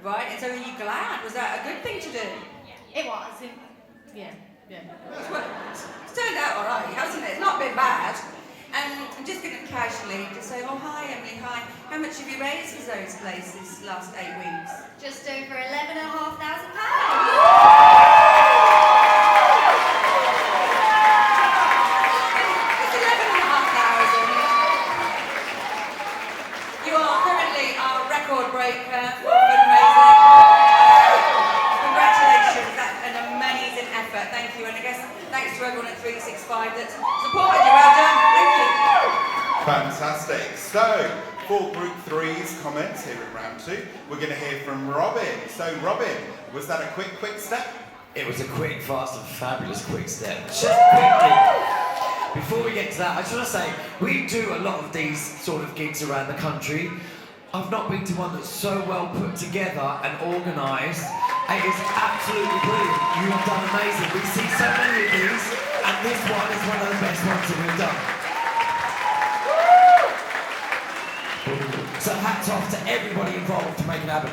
Right, and so are you glad? Was that a good thing to do? It was. Yeah. Well, it's turned out all right, hasn't it? It's not been bad. And I'm just going to casually just say, oh, hi, Emily, hi. How much have you raised for those places this last 8 weeks? Just over £11,500. It's 11,500. You are currently our record breaker for fundraising. Congratulations, that's an amazing effort. Thank you, and I guess thanks to everyone at 365 that's supported you. Well done. Thank you. Fantastic. So, for Group 3's comments here in round 2, we're going to hear from Robin. So, Robin, was that a quick step? It was a quick, fast and fabulous quick step. Just quickly, before we get to that, I just want to say, we do a lot of these sort of gigs around the country. I've not been to one that's so well put together and organised. It is absolutely brilliant. You have done amazing. We see so many of these, and this one is one of the best ones that we've done. So hats off to everybody involved to make it happen.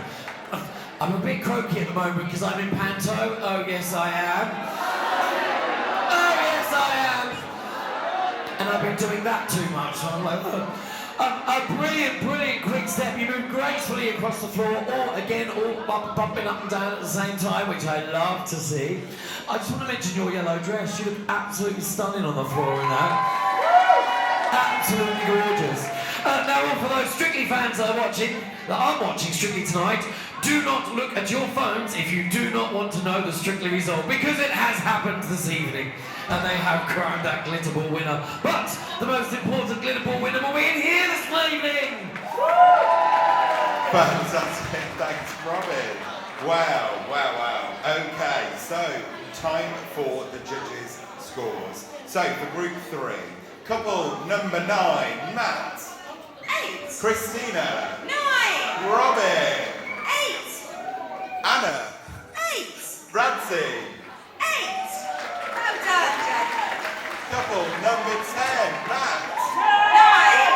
I'm a bit croaky at the moment because I'm in panto. Oh yes I am. Oh yes I am. And I've been doing that too much. So I'm like, a brilliant quick step. You move gracefully across the floor, all bumping up and down at the same time, which I love to see. I just want to mention your yellow dress. You look absolutely stunning on the floor in that. Absolutely gorgeous. Now, for those Strictly fans that are watching Strictly tonight, do not look at your phones if you do not want to know the Strictly result, because it has happened this evening, and they have crowned that glitter ball winner. But the most important glitter ball winner will be in here this evening. Fantastic. Thanks, Robin. Wow. Okay, so time for the judges' scores. So, for Group 3, couple number 9, Matt. 8. Kristina. 9. Robin. 8. Anna. 8. Radzi. 8. Well done, Jackie. Couple number 10, Matt. 9.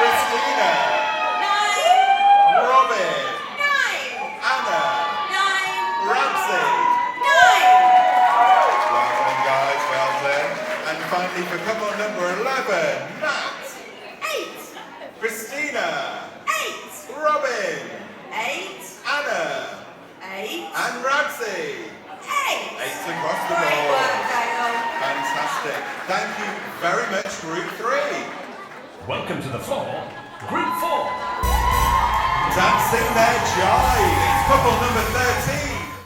Kristina. 9. Robin. 9. Anna. 9. Radzi. 9. Well done, guys, well done. And finally, for couple number 11, Matt. 8. Kristina. 8. Robin. 8. Anna. 8. And Radzi. 8. 8 across the Great board. work, Dale. Fantastic. Thank you very much, Group 3. Welcome to the floor, Group 4. Dancing their jive. It's couple number 13.